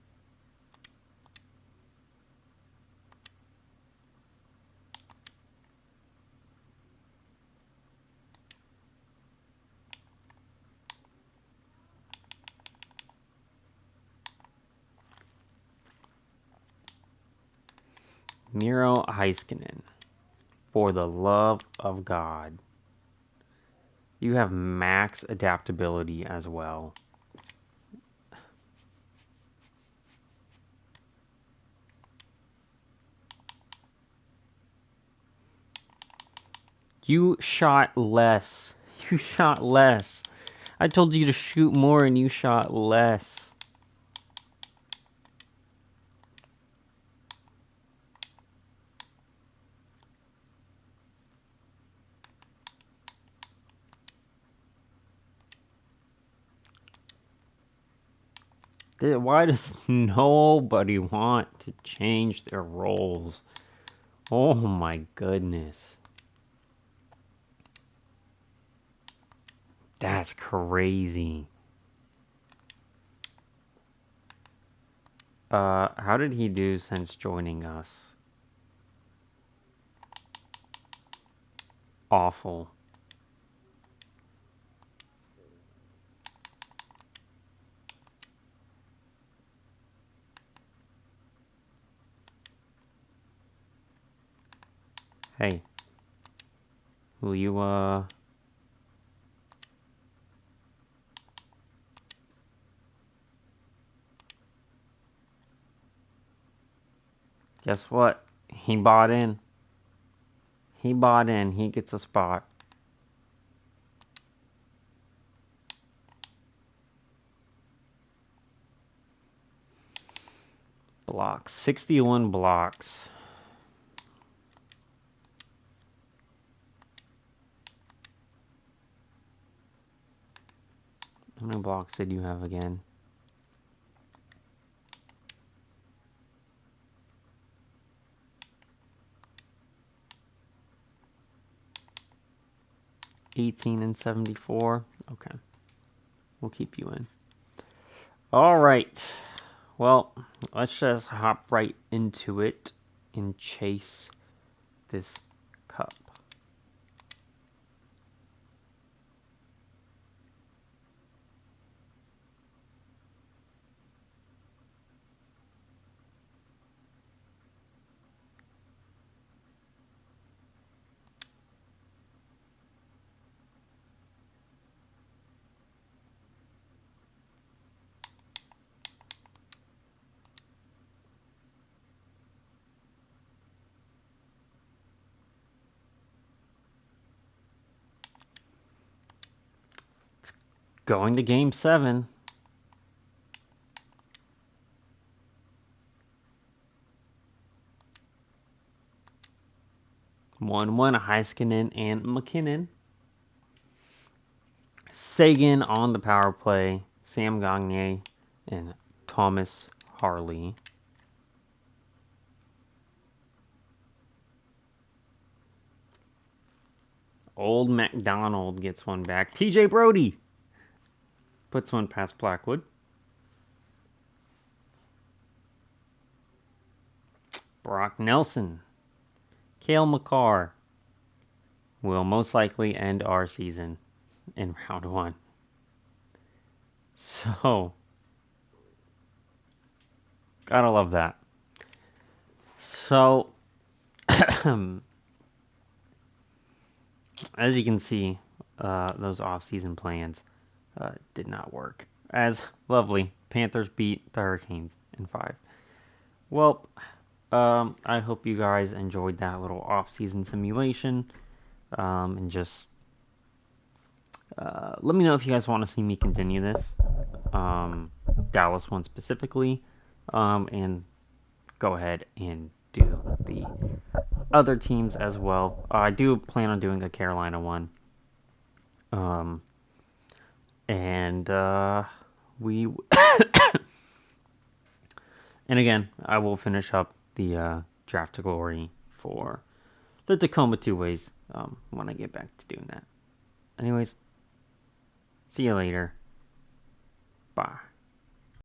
Miro Heiskanen. For the love of God. You have max adaptability as well. You shot less. You shot less. I told you to shoot more and you shot less. Why does nobody want to change their roles? Oh my goodness. That's crazy. How did he do since joining us? Awful. Hey. Will you, guess what? He bought in. He bought in. He gets a spot. Blocks. 61 blocks. How many blocks did you have again? $18 and 74. Okay. We'll keep you in. All right. Well, let's just hop right into it and chase this Cup. Going to Game 7. One Heiskanen and McKinnon. Sagan on the power play. Sam Gagner and Thomas Harley. Old MacDonald gets one back. TJ Brody puts one past Blackwood. Brock Nelson. Cale Makar will most likely end our season in round 1. So, gotta love that. So, as you can see, those off-season plans did not work. As lovely, Panthers beat the Hurricanes in 5. Well, I hope you guys enjoyed that little off-season simulation, and just let me know if you guys want to see me continue this, Dallas one specifically, and go ahead and do the other teams as well. I do plan on doing a Carolina one. And we and again, I will finish up the draft to glory for the Tacoma two ways when I get back to doing that. Anyways, see you later. Bye.